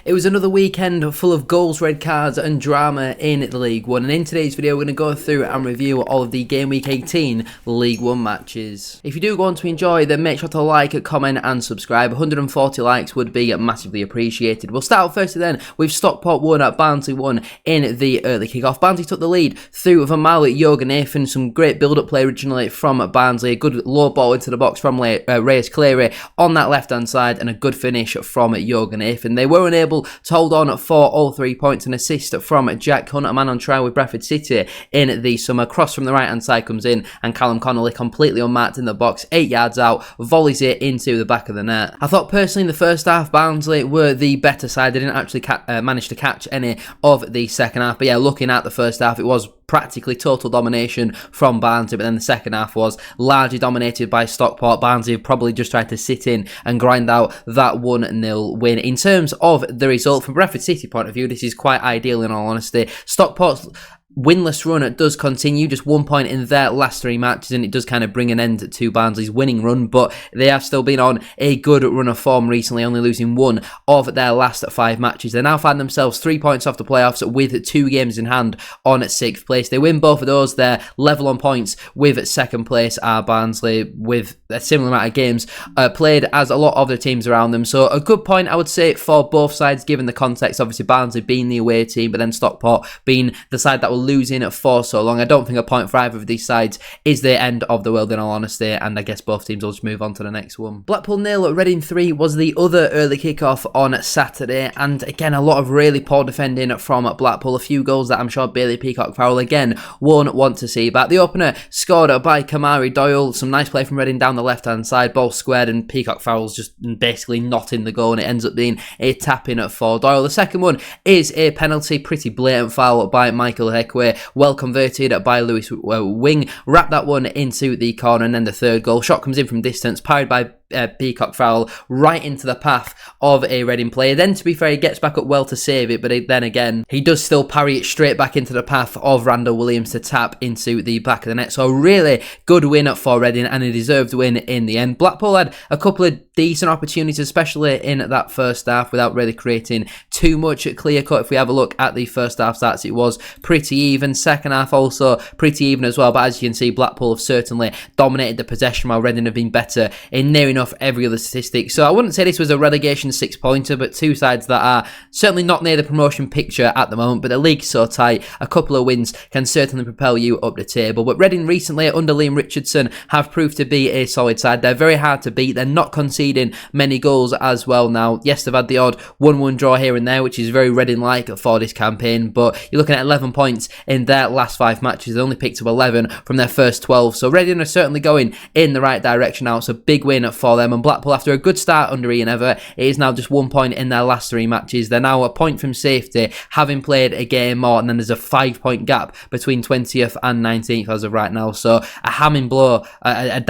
It was another weekend full of goals, red cards and drama in the League One, and in today's video we're going to go through and review all of the Game Week 18 League One matches. If you do want to enjoy, then make sure to like, comment and subscribe. 140 likes would be massively appreciated. We'll start out firstly then with Stockport 1 at Barnsley 1 in the early kick-off. Barnsley took the lead through Vale, Jorgen, some great build-up play originally from Barnsley, a good low ball into the box from Reyes Cleary on that left-hand side, and a good finish from Jorgen. They were unable to hold on for all 3 points. An assist from Jack Hunt, a man on trial with Bradford City in the summer. Cross from the right hand side comes in, and Callum Connolly completely unmarked in the box, 8 yards out, volleys it into the back of the net. I thought personally in the first half Barnsley were the better side. They didn't actually manage to catch any of the second half, but yeah, looking at the first half, it was practically total domination from Barnsley, but then the second half was largely dominated by Stockport. Barnsley probably just tried to sit in and grind out that 1-0 win. In terms of the result, from Bradford City point of view, this is quite ideal in all honesty. Stockport's winless run does continue, just 1 point in their last 3 matches, and it does kind of bring an end to Barnsley's winning run, but they have still been on a good run of form recently, only losing 1 of their last 5 matches. They now find themselves 3 points off the playoffs with 2 games in hand on 6th place. They win both of those, they're level on points with 2nd place are Barnsley, with a similar amount of games played as a lot of the teams around them. So a good point, I would say, for both sides, given the context. Obviously Barnsley being the away team, but then Stockport being the side that will losing it for so long. I don't think a point for either of these sides is the end of the world in all honesty, and I guess both teams will just move on to the next one. Blackpool 0, Reading 3 was the other early kick-off on Saturday, and again a lot of really poor defending from Blackpool, a few goals that I'm sure Bailey Peacock-Farrell again won't want to see back. The opener scored by Kamari Doyle, some nice play from Reading down the left hand side, ball squared and Peacock-Farrell's just basically not in the goal, and it ends up being a tap-in for Doyle. The second one is a penalty, pretty blatant foul by Michael Hekwe, well converted by Lewis Wing, wrapped that one into the corner, and then the third goal, shot comes in from distance, parried by Peacock-Farrell right into the path of a Reading player. Then, to be fair, he gets back up well to save it, but then again, he does still parry it straight back into the path of Randall Williams to tap into the back of the net. So a really good win for Reading, and a deserved win in the end. Blackpool had a couple of decent opportunities, especially in that first half, without really creating too much clear cut. If we have a look at the first half stats, it was pretty even. Second half also pretty even as well, but as you can see, Blackpool have certainly dominated the possession, while Reading have been better in near enough every other statistic. So I wouldn't say this was a relegation 6-pointer, but two sides that are certainly not near the promotion picture at the moment, but the league's so tight, a couple of wins can certainly propel you up the table. But Reading recently, under Liam Richardson, have proved to be a solid side. They're very hard to beat, they're not conceding many goals as well now. Yes, they've had the odd 1-1 draw here and there, which is very Reading-like for this campaign, but you're looking at 11 points in their last 5 matches. They only picked up 11 from their first 12, so Reading are certainly going in the right direction now. It's a big win for them, and Blackpool, after a good start under Ian Ever, it is now just 1 point in their last 3 matches. They're now a point from safety, having played a game more, and then there's a 5-point gap between 20th and 19th as of right now. So a hammering blow, a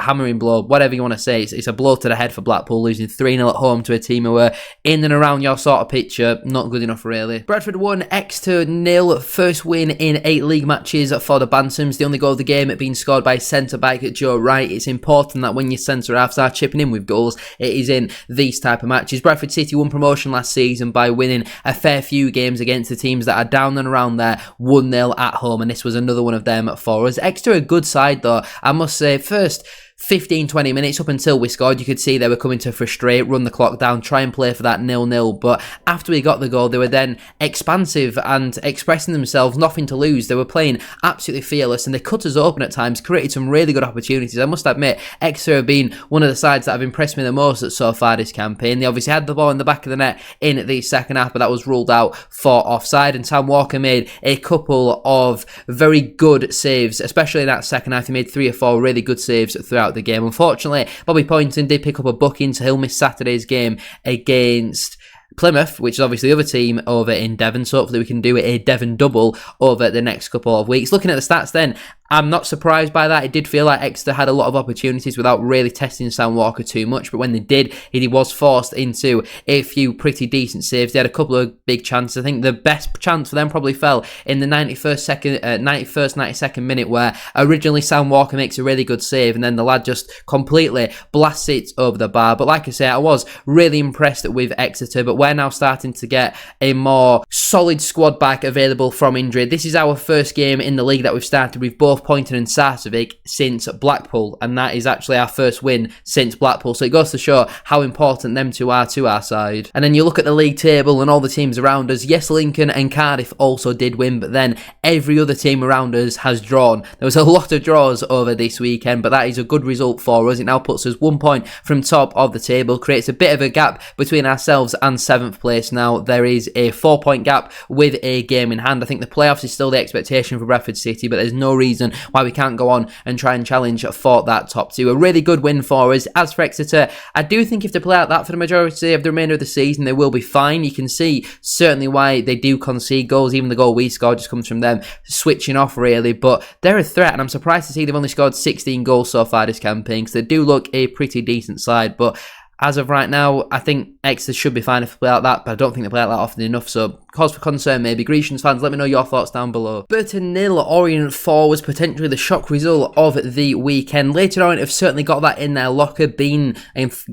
hammering blow, whatever you want to say. It's a blow to the head for Blackpool, losing 3-0 at home to a team who were in and around your sort of picture. Not good enough really. Bradford 1, Exeter 0, first win in 8 league matches for the Bantams. The only goal of the game being scored by centre-back Joe Wright. It's important that when your centre-halves are chipping in with goals, it is in these type of matches. Bradford City won promotion last season by winning a fair few games against the teams that are down and around there, 1-0 at home, and this was another one of them for us. Exeter a good side though, I must say. First 15-20 minutes up until we scored, you could see they were coming to frustrate, run the clock down, try and play for that 0-0, but after we got the goal, they were then expansive and expressing themselves, nothing to lose. They were playing absolutely fearless, and they cut us open at times, created some really good opportunities. I must admit, Exeter have been one of the sides that have impressed me the most so far this campaign. They obviously had the ball in the back of the net in the second half, but that was ruled out for offside, and Sam Walker made a couple of very good saves, especially in that second half. He made 3 or 4 really good saves throughout the game. Unfortunately, Bobby Poynton did pick up a booking, so he'll miss Saturday's game against Plymouth, which is obviously the other team over in Devon, so hopefully we can do a Devon double over the next couple of weeks. Looking at the stats then, I'm not surprised by that. It did feel like Exeter had a lot of opportunities without really testing Sam Walker too much, but when they did, he was forced into a few pretty decent saves. They had a couple of big chances. I think the best chance for them probably fell in the 92nd minute, where originally Sam Walker makes a really good save and then the lad just completely blasts it over the bar. But like I say, I was really impressed with Exeter, but we're now starting to get a more solid squad back available from injury. This is our first game in the league that we've started with both Poynton and Sarcevic since Blackpool, and that is actually our first win since Blackpool, so it goes to show how important them two are to our side. And then you look at the league table and all the teams around us. Yes, Lincoln and Cardiff also did win, but then every other team around us has drawn. There was a lot of draws over this weekend, but that is a good result for us. It now puts us 1 point from top of the table, creates a bit of a gap between ourselves and 7th place now. There is a 4-point gap with a game in hand. I think the playoffs is still the expectation for Bradford City, but there's no reason why we can't go on and try and challenge for that top 2. A really good win for us. As for Exeter, I do think if they play out that for the majority of the remainder of the season, they will be fine. You can see certainly why they do concede goals. Even the goal we scored just comes from them switching off, really, but they're a threat, and I'm surprised to see they've only scored 16 goals so far this campaign, because they do look a pretty decent side. But as of right now, I think Exeter should be fine if they play like that, but I don't think they play like that often enough, so cause for concern maybe. Grecians fans, let me know your thoughts down below. Burton 0, Orient 4 was potentially the shock result of the weekend. Later Orient have certainly got that in their locker, been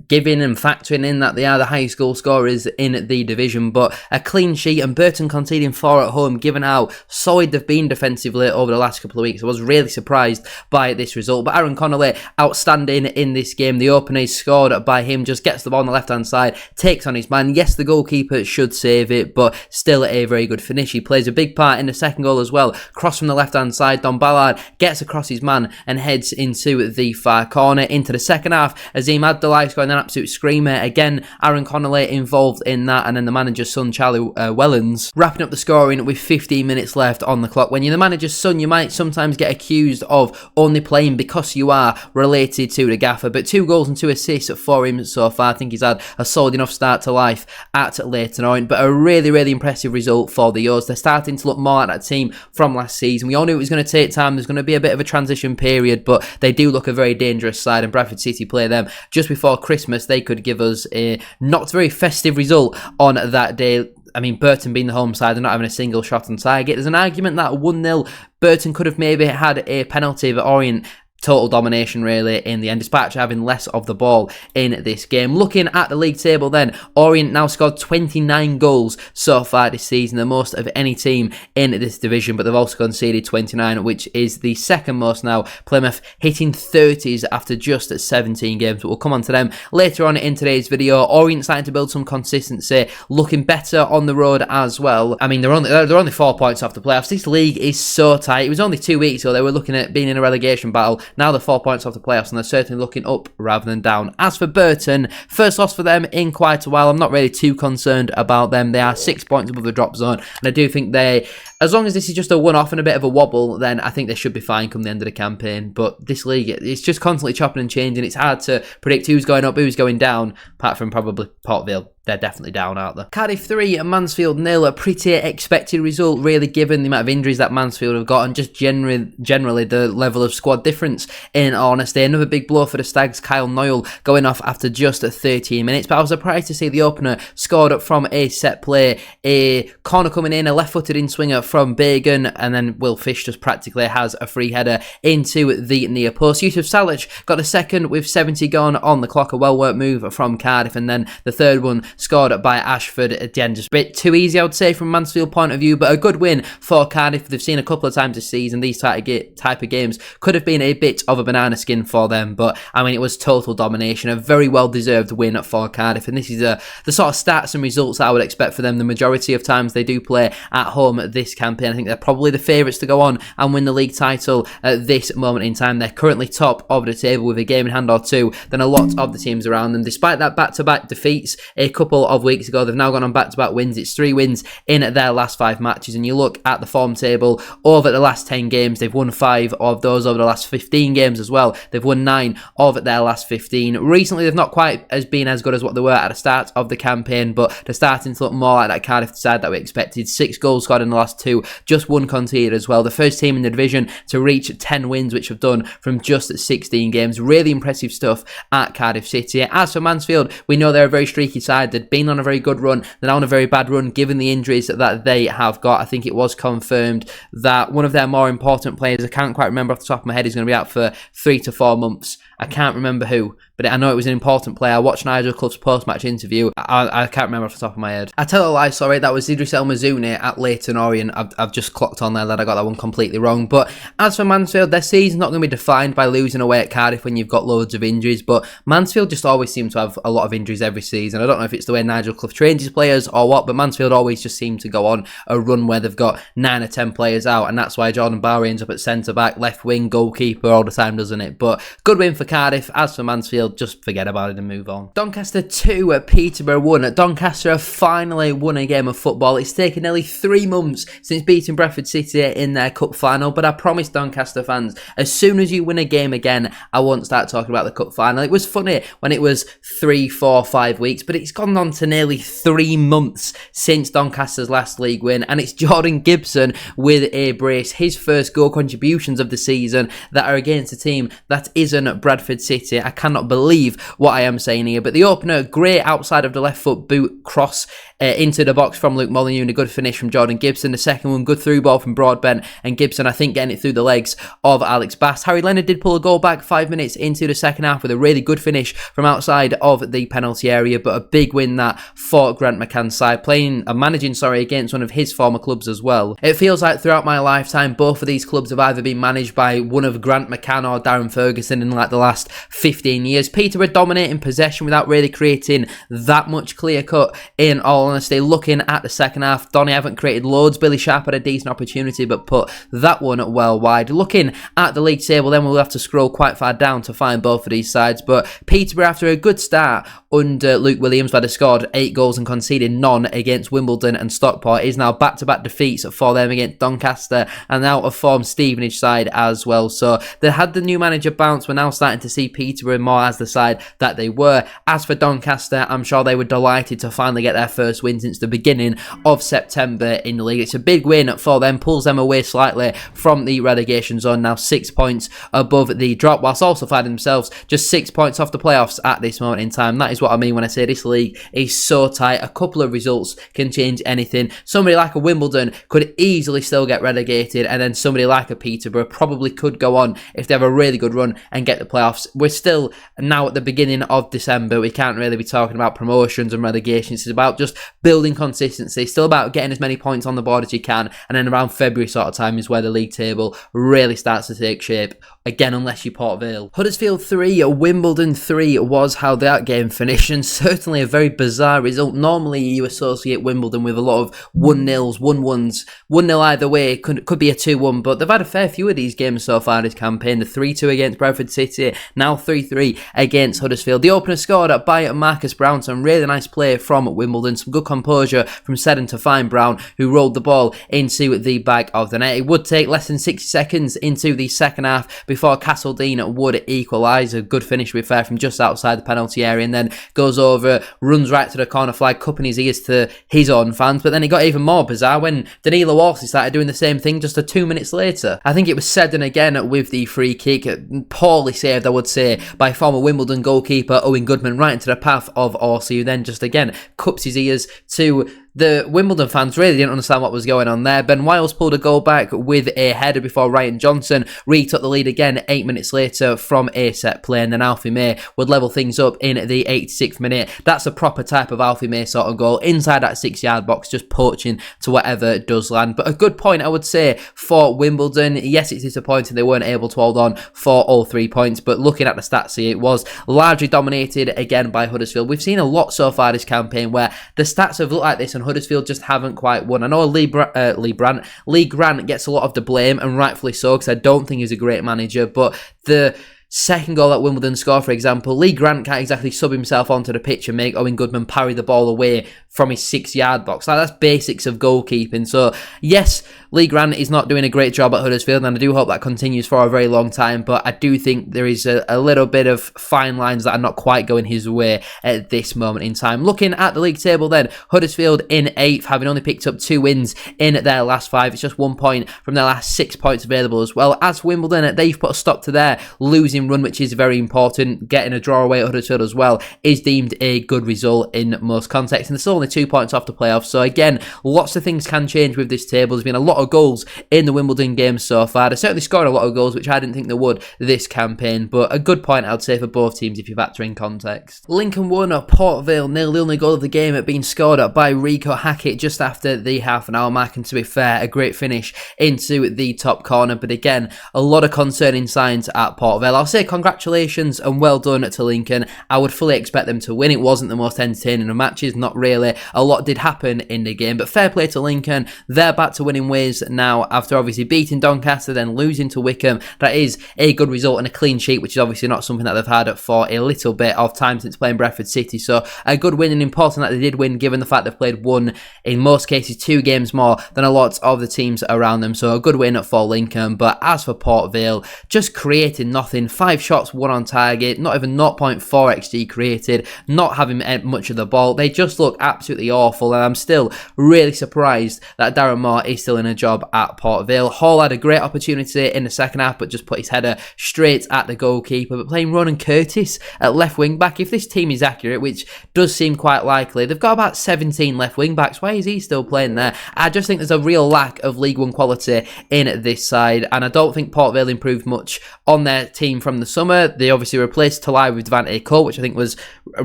giving and factoring in that they are the highest goal scorers in the division, but a clean sheet and Burton conceding 4 at home, given how solid they've been defensively over the last couple of weeks. I was really surprised by this result, but Aaron Connolly, outstanding in this game. The opener is scored by him, just gets the ball on the left-hand side, takes on his man. Yes, the goalkeeper should save it, but still a very good finish. He plays a big part in the second goal as well. Cross from the left-hand side, Don Ballard gets across his man and heads into the far corner. Into the second half, Azim Abdullahi scoring an absolute screamer. Again, Aaron Connolly involved in that, and then the manager's son, Charlie Wellens, wrapping up the scoring with 15 minutes left on the clock. When you're the manager's son, you might sometimes get accused of only playing because you are related to the gaffer, but 2 goals and 2 assists for him so far. I think he's had a solid enough start to life at Leyton Orient, but a really, really impressive result for the O's. They're starting to look more like that team from last season. We all knew it was going to take time. There's going to be a bit of a transition period, but they do look a very dangerous side, and Bradford City play them just before Christmas. They could give us a not very festive result on that day. I mean, Burton being the home side, they're not having a single shot on target. There's an argument that 1-0 Burton could have maybe had a penalty, but Orient total domination really in the end, despite having less of the ball in this game. Looking at the league table then, Orient now scored 29 goals so far this season, the most of any team in this division, but they've also conceded 29, which is the second most now. Plymouth hitting 30s after just 17 games, but we'll come on to them later on in today's video. Orient starting to build some consistency, looking better on the road as well. I mean, they're only 4 points off the playoffs. This league is so tight. It was only 2 weeks ago they were looking at being in a relegation battle. Now they're 4 points off the playoffs, and they're certainly looking up rather than down. As for Burton, first loss for them in quite a while. I'm not really too concerned about them. They are 6 points above the drop zone, and I do think they, as long as this is just a one-off and a bit of a wobble, then I think they should be fine come the end of the campaign. But this league, it's just constantly chopping and changing. It's hard to predict who's going up, who's going down, apart from probably Port Vale. They're definitely down, aren't they? Cardiff 3 and Mansfield 0, a pretty expected result, really, given the amount of injuries that Mansfield have got and just generally the level of squad difference, in honesty. Another big blow for the Stags, Kyle Noyle going off after just 13 minutes, but I was surprised to see the opener scored up from a set play, a corner coming in, a left-footed in-swinger from Bagan, and then Will Fish just practically has a free header into the near post. Yusuf Salic got a second with 70 gone on the clock, a well-worked move from Cardiff, and then the third one scored by Ashford. Again, just a bit too easy, I would say, from Mansfield point of view, but a good win for Cardiff. They've seen a couple of times this season these type of games could have been a bit of a banana skin for them, but I mean, it was total domination, a very well-deserved win for Cardiff, and this is the sort of stats and results that I would expect for them. The majority of times they do play at home this campaign. I think they're probably the favourites to go on and win the league title at this moment in time. They're currently top of the table with a game in hand or two than a lot of the teams around them. Despite that back-to-back defeats, a couple couple of weeks ago. They've now gone on back-to-back wins. It's 3 wins in their last 5 matches, and you look at the form table over the last 10 games, they've won 5 of those. Over the last 15 games as well, they've won 9 of their last 15. Recently, they've not quite been as good as what they were at the start of the campaign, but they're starting to look more like that Cardiff side that we expected. 6 goals scored in the last 2, just 1 conceded as well. The first team in the division to reach 10 wins, which have done from just 16 games. Really impressive stuff at Cardiff City. As for Mansfield, we know they're a very streaky side. They've been on a very good run. They're now on a very bad run given the injuries that they have got. I think it was confirmed that one of their more important players, I can't quite remember off the top of my head, is going to be out for 3 to 4 months. I can't remember who, but I know it was an important player. I watched Nigel Clough's post-match interview. I can't remember off the top of my head. I tell a lie, sorry, that was Idris El Mazouni at Leighton Orient. I've just clocked on there that I got that one completely wrong. But as for Mansfield, their season's not going to be defined by losing away at Cardiff when you've got loads of injuries, but Mansfield just always seem to have a lot of injuries every season. I don't know if it's the way Nigel Clough trains his players or what, but Mansfield always just seem to go on a run where they've got 9 or 10 players out, and that's why Jordan Bowery ends up at centre-back, left wing, goalkeeper all the time, doesn't it? But good win for Cardiff. As for Mansfield, just forget about it and move on. Doncaster 2 at Peterborough 1. Doncaster have finally won a game of football. It's taken nearly 3 months since beating Bradford City in their cup final, but I promise Doncaster fans, as soon as you win a game again, I won't start talking about the cup final. It was funny when it was 3, 4, 5 weeks, but it's gone on to nearly 3 months since Doncaster's last league win, and it's Jordan Gibson with a brace, his first goal contributions of the season that are against a team that isn't Bradford City. I cannot believe what I am saying here, but the opener, great outside of the left foot boot cross into the box from Luke Molyneux, and a good finish from Jordan Gibson. The second one, good through ball from Broadbent, and Gibson, I think, getting it through the legs of Alex Bass. Harry Leonard did pull a goal back 5 minutes into the second half with a really good finish from outside of the penalty area, but a big win that for Grant McCann's side, managing against one of his former clubs as well. It feels like throughout my lifetime, both of these clubs have either been managed by one of Grant McCann or Darren Ferguson in like the last 15 years. Peterborough dominating possession without really creating that much clear cut, in all honesty. Looking at the second half, Donny haven't created loads. Billy Sharp had a decent opportunity but put that one well wide. Looking at the league table, then we'll have to scroll quite far down to find both of these sides, but Peterborough, after a good start under Luke Williams, where they scored 8 goals and conceded none against Wimbledon and Stockport, is now back-to-back defeats for them against Doncaster and out of form Stevenage side as well. So they had the new manager bounce. We're now starting to see Peterborough more as the side that they were. As for Doncaster, I'm sure they were delighted to finally get their first win since the beginning of September in the league. It's a big win for them, pulls them away slightly from the relegation zone, now 6 points above the drop, whilst also finding themselves just 6 points off the playoffs at this moment in time. That is what I mean when I say this league is so tight. A couple of results can change anything. Somebody like a Wimbledon could easily still get relegated, and then somebody like a Peterborough probably could go on if they have a really good run and get the playoffs. We're still now at the beginning of December. We can't really be talking about promotions and relegations. It's about just building consistency. Still about getting as many points on the board as you can, and then around February sort of time is where the league table really starts to take shape. Again, unless you Port Vale. Huddersfield 3, Wimbledon 3 was how that game finished, and certainly a very bizarre result. Normally you associate Wimbledon with a lot of 1-0s, 1-1s, 1-0 either way, could be a 2-1, but they've had a fair few of these games so far this campaign. The 3-2 against Bradford City, now 3-3 against Huddersfield. The opener scored by Marcus Brown, some really nice play from Wimbledon, some good composure from Seddon to find Brown, who rolled the ball into the back of the net. It would take less than 60 seconds into the second half before Castledine would equalise. A good finish, to be fair, from just outside the penalty area, and then goes over, runs right to the corner flag, cupping his ears to his own fans. But then it got even more bizarre when Danilo Walsey started doing the same thing just 2 minutes later. I think it was Seddon again with the free kick, poorly saved I would say by former Wimbledon goalkeeper Owen Goodman, right into the path of Orsi, who then just again cups his ears to the Wimbledon fans. Really didn't understand what was going on there. Ben Wiles pulled a goal back with a header before Ryan Johnson retook the lead again 8 minutes later from a set play, and then Alfie May would level things up in the 86th minute. That's a proper type of Alfie May sort of goal, inside that 6-yard box, just poaching to whatever does land. But a good point, I would say, for Wimbledon. Yes, it's disappointing they weren't able to hold on for all 3 points, but looking at the stats here, it was largely dominated again by Huddersfield. We've seen a lot so far this campaign where the stats have looked like this and Huddersfield just haven't quite won. I know Lee Grant gets a lot of the blame, and rightfully so, because I don't think he's a great manager, but the second goal that Wimbledon score, for example, Lee Grant can't exactly sub himself onto the pitch and make Owen Goodman parry the ball away from his 6-yard box. Like, that's basics of goalkeeping. So yes, Lee Grant is not doing a great job at Huddersfield, and I do hope that continues for a very long time, but I do think there is a little bit of fine lines that are not quite going his way at this moment in time. Looking at the league table then, Huddersfield in 8th, having only picked up 2 wins in their last 5. It's just 1 point from their last 6 points available as well. As Wimbledon, they've put a stop to their losing run, which is very important. Getting a draw away at Huddersfield as well is deemed a good result in most contexts, and they're still only 2 points off the playoffs. So again, lots of things can change with this table. There's been a lot of goals in the Wimbledon games so far. They certainly scored a lot of goals, which I didn't think they would this campaign, but a good point, I'd say, for both teams if you factor in context. Lincoln 1, Port Vale 0. The only goal of the game had been scored by Rico Hackett just after the half-an-hour mark, and to be fair, a great finish into the top corner. But again, a lot of concerning signs at Port Vale. I'll say congratulations and well done to Lincoln. I would fully expect them to win. It wasn't the most entertaining of matches, not really. A lot did happen in the game, but fair play to Lincoln. They're back to winning ways now after obviously beating Doncaster, then losing to Wycombe. That is a good result and a clean sheet, which is obviously not something that they've had for a little bit of time since playing Bradford City. So a good win, and important that they did win given the fact they've played one, in most cases 2 games more than a lot of the teams around them. So a good win for Lincoln. But as for Port Vale, just creating nothing. 5 shots, 1 on target, not even 0.4 XG created, not having much of the ball. They just look absolutely awful, and I'm still really surprised that Darren Moore is still in a job at Port Vale. Hall had a great opportunity in the second half, but just put his header straight at the goalkeeper. But playing Ronan Curtis at left wing back, if this team is accurate, which does seem quite likely, they've got about 17 left wing backs. Why is he still playing there? I just think there's a real lack of League One quality in this side, and I don't think Port Vale improved much on their team from the summer. They obviously replaced Talai with Devante Cole, which I think was a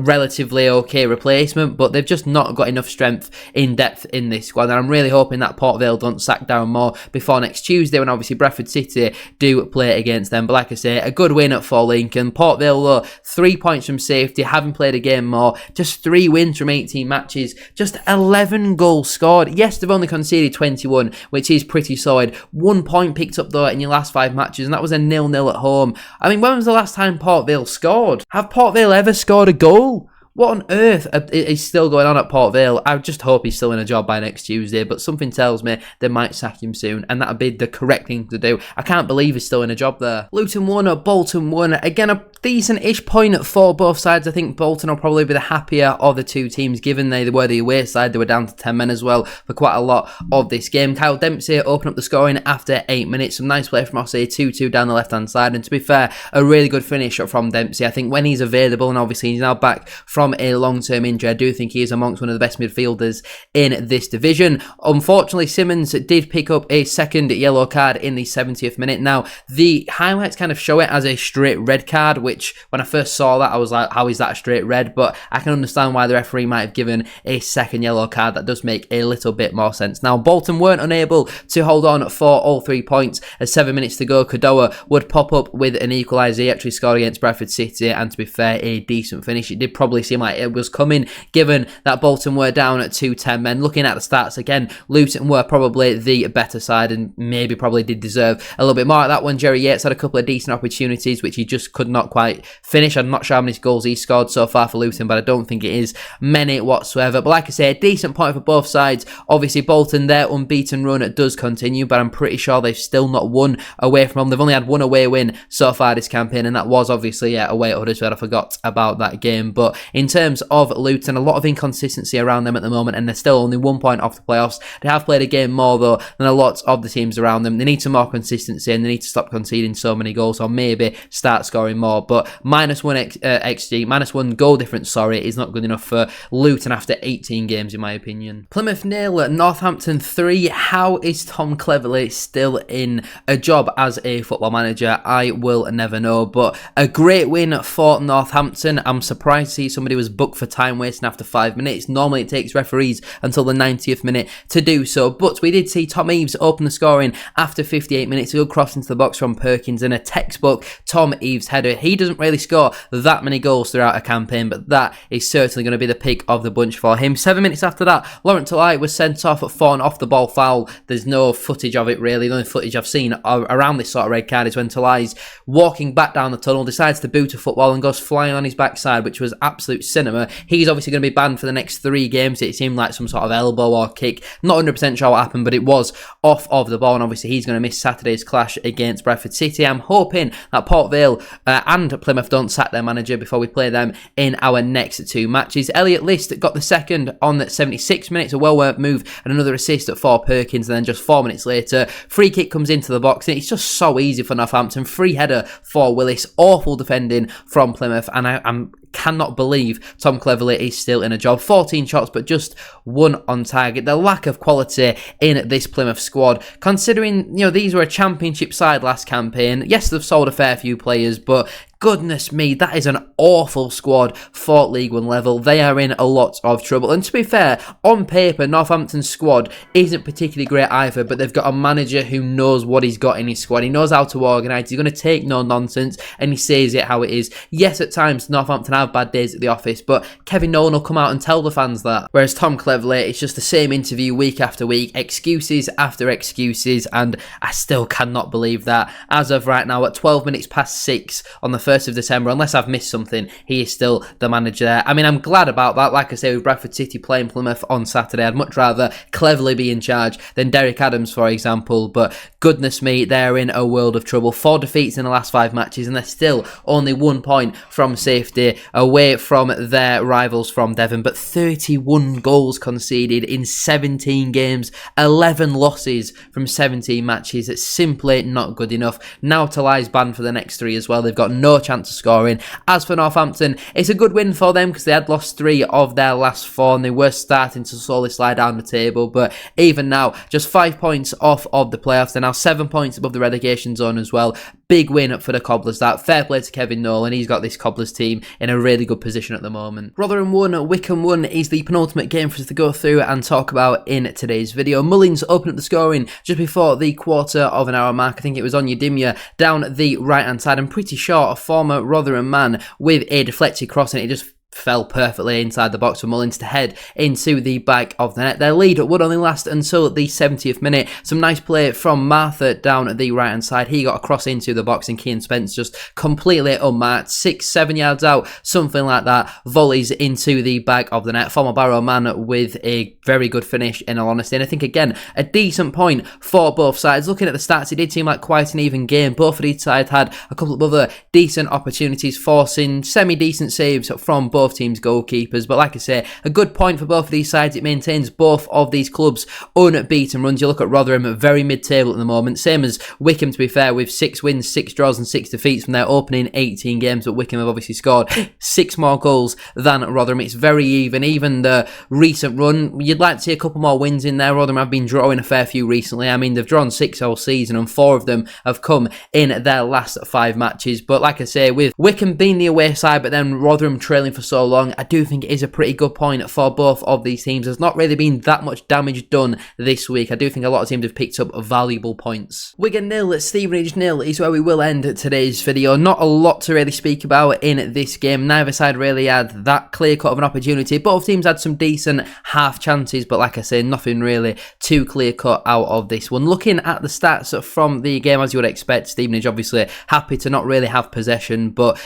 relatively okay replacement, but they've just not got enough strength in depth in this squad, and I'm really hoping that Port Vale don't sack Darren Moore before next Tuesday, when obviously Bradford City do play against them. But like I say, a good win for Lincoln. Port Vale, though, 3 points from safety, having played a game more, just 3 wins from 18 matches, just 11 goals scored. Yes, they've only conceded 21, which is pretty solid. 1 point picked up, though, in your last 5 matches, and that was a 0-0 at home. I mean, when was the last time Port Vale scored? Have Port Vale ever scored a goal? What on earth is still going on at Port Vale? I just hope he's still in a job by next Tuesday, but something tells me they might sack him soon, and that would be the correct thing to do. I can't believe he's still in a job there. Luton 1, Bolton 1. Again, a decent-ish point for both sides. I think Bolton will probably be the happier of the 2 teams, given they were the away side. They were down to 10 men as well for quite a lot of this game. Kyle Dempsey opened up the scoring after 8 minutes. Some nice play from Ossie, 2-2 down the left-hand side, and to be fair, a really good finish from Dempsey. I think when he's available, and obviously he's now back from a long-term injury, I do think he is amongst one of the best midfielders in this division. Unfortunately, Simmons did pick up a second yellow card in the 70th minute. Now, the highlights kind of show it as a straight red card, which when I first saw that, I was like, how is that a straight red? But I can understand why the referee might have given a second yellow card. That does make a little bit more sense. Now, Bolton weren't unable to hold on for all 3 points. As 7 minutes to go, Kadoa would pop up with an equaliser. He actually scored against Bradford City, and to be fair, a decent finish. It did probably seem like it was coming, given that Bolton were down at 10 men. Looking at the stats again, Luton were probably the better side, and maybe probably did deserve a little bit more at that one. Jerry Yates had a couple of decent opportunities, which he just could not quite finish. I'm not sure how many goals he scored so far for Luton, but I don't think it is many whatsoever. But like I say, a decent point for both sides. Obviously, Bolton, their unbeaten run does continue, but I'm pretty sure they've still not won away from home. They've only had 1 away win so far this campaign, and that was obviously away at Huddersfield. I forgot about that game. But in terms of Luton, a lot of inconsistency around them at the moment, and they're still only 1 point off the playoffs. They have played a game more, though, than a lot of the teams around them. They need some more consistency, and they need to stop conceding so many goals, or maybe start scoring more. But -1 XG, -1 goal difference, is not good enough for Luton after 18 games, in my opinion. Plymouth 0, Northampton 3. How is Tom Cleverley still in a job as a football manager? I will never know, but a great win for Northampton. I'm surprised to see some somebody was booked for time wasting after 5 minutes. Normally it takes referees until the 90th minute to do so, but we did see Tom Eaves open the scoring after 58 minutes. A good cross into the box from Perkins and a textbook Tom Eaves header. He doesn't really score that many goals throughout a campaign, but that is certainly going to be the pick of the bunch for him. 7 minutes after that, Laurent Talai was sent off for an off the ball foul. There's no footage of it really. The only footage I've seen around this sort of red card is when Talai's walking back down the tunnel, decides to boot a football and goes flying on his backside, which was absolute cinema. He's obviously going to be banned for the next 3 games. It seemed like some sort of elbow or kick. Not 100% sure what happened, but it was off of the ball, and obviously he's going to miss Saturday's clash against Bradford City. I'm hoping that Port Vale and Plymouth don't sack their manager before we play them in our next 2 matches. Elliot List got the second on 76 minutes, a well-worked move and another assist for Perkins, and then just 4 minutes later, free kick comes into the box, and it's just so easy for Northampton. Free header for Willis, awful defending from Plymouth, and I'm cannot believe Tom Cleverley is still in a job. 14 shots, but just 1 on target. The lack of quality in this Plymouth squad, considering, these were a championship side last campaign. Yes, they've sold a fair few players, but goodness me, that is an awful squad for League One level. They are in a lot of trouble. And to be fair, on paper, Northampton's squad isn't particularly great either, but they've got a manager who knows what he's got in his squad. He knows how to organise. He's going to take no nonsense, and he says it how it is. Yes, at times, Northampton have bad days at the office, but Kevin Nolan will come out and tell the fans that. Whereas Tom Cleverley, it's just the same interview week after week, excuses after excuses, and I still cannot believe that. As of right now, at 12 minutes past 6 on the 1st of December, unless I've missed something, he is still the manager there. I mean, I'm glad about that. Like I say, with Bradford City playing Plymouth on Saturday, I'd much rather Cleverley be in charge than Derek Adams, for example, but goodness me, they're in a world of trouble. 4 defeats in the last 5 matches, and they're still only 1 point from safety away from their rivals from Devon, but 31 goals conceded in 17 games, 11 losses from 17 matches. It's simply not good enough. Now Talai's banned for the next 3 as well. They've got no chance of scoring. As for Northampton, it's a good win for them because they had lost 3 of their last 4 and they were starting to slowly slide down the table, but even now, just 5 points off of the playoffs. They're now 7 points above the relegation zone as well. Big win for the Cobblers. That fair play to Kevin Nolan. He's got this Cobblers team in a really good position at the moment. Rotherham 1, Wycombe 1 is the penultimate game for us to go through and talk about in today's video. Mullins opened up the scoring just before the quarter of an hour mark. I think it was on Udimia down the right hand side. I'm pretty sure a former Rotherham man with a deflected cross, and it just fell perfectly inside the box for Mullins to head into the back of the net. Their lead would only last until the 70th minute. Some nice play from Martha down the right hand side. He got a cross into the box and Keane Spence just completely unmarked. 6-7 yards out, something like that. Volleys into the back of the net. Former Barrow man with a very good finish, in all honesty. And I think, again, a decent point for both sides. Looking at the stats, it did seem like quite an even game. Both of these sides had a couple of other decent opportunities, forcing semi-decent saves from both teams' goalkeepers. But like I say, a good point for both of these sides. It maintains both of these clubs' unbeaten runs. You look at Rotherham, very mid-table at the moment, same as Wycombe, to be fair, with 6 wins, 6 draws and 6 defeats from their opening 18 games. But Wycombe have obviously scored 6 more goals than Rotherham. It's very even. Even the recent run, you'd like to see a couple more wins in there. Rotherham have been drawing a fair few recently. I mean, they've drawn 6 all season and 4 of them have come in their last 5 matches. But like I say, with Wycombe being the away side, but then Rotherham trailing for so long, I do think it is a pretty good point for both of these teams. There's not really been that much damage done this week. I do think a lot of teams have picked up valuable points. Wigan 0, Stevenage 0 is where we will end today's video. Not a lot to really speak about in this game. Neither side really had that clear cut of an opportunity. Both teams had some decent half chances, but like I say, nothing really too clear cut out of this one. Looking at the stats from the game, as you would expect, Stevenage obviously happy to not really have possession, but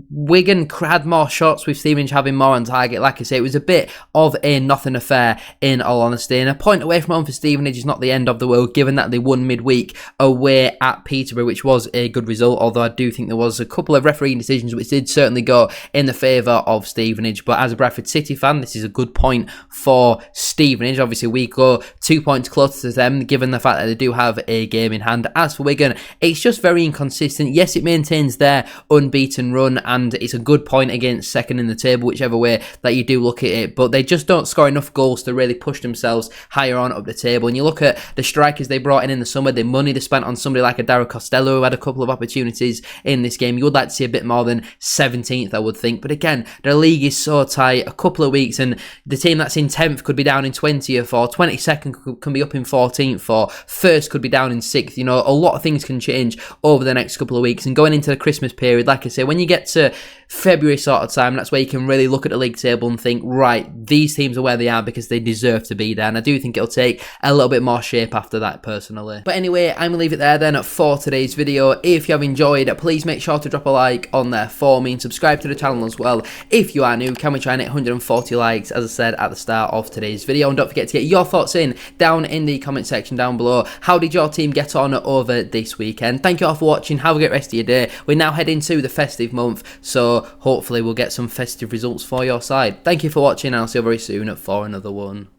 Wigan had more shots, with Stevenage having more on target. Like I say, it was a bit of a nothing affair, in all honesty, and a point away from home for Stevenage is not the end of the world, given that they won midweek away at Peterborough, which was a good result, although I do think there was a couple of refereeing decisions which did certainly go in the favour of Stevenage. But as a Bradford City fan, this is a good point for Stevenage. Obviously, we go 2 points closer to them, given the fact that they do have a game in hand. As for Wigan, it's just very inconsistent. Yes, it maintains their unbeaten run, and it's a good point against second in the table, whichever way that you do look at it, but they just don't score enough goals to really push themselves higher on up the table. And you look at the strikers they brought in the summer, the money they spent on somebody like a Darryl Costello, who had a couple of opportunities in this game. You would like to see a bit more than 17th, I would think, but again, the league is so tight. A couple of weeks and the team that's in 10th could be down in 20th, or 22nd can be up in 14th, or first could be down in 6th. You know, a lot of things can change over the next couple of weeks, and going into the Christmas period, like I say, when you get to February sort of time, that's where you can really look at the league table and think, right, these teams are where they are because they deserve to be there. And I do think it'll take a little bit more shape after that, personally. But anyway, I'm gonna leave it there then for today's video. If you have enjoyed, please make sure to drop a like on there for me and subscribe to the channel as well. If you are new, can we try and hit 140 likes, as I said at the start of today's video? And don't forget to get your thoughts in down in the comment section down below. How did your team get on over this weekend? Thank you all for watching. Have a great rest of your day. We're now heading to the festive month, so hopefully we'll get some festive results for your side. Thank you for watching, and I'll see you very soon for another one.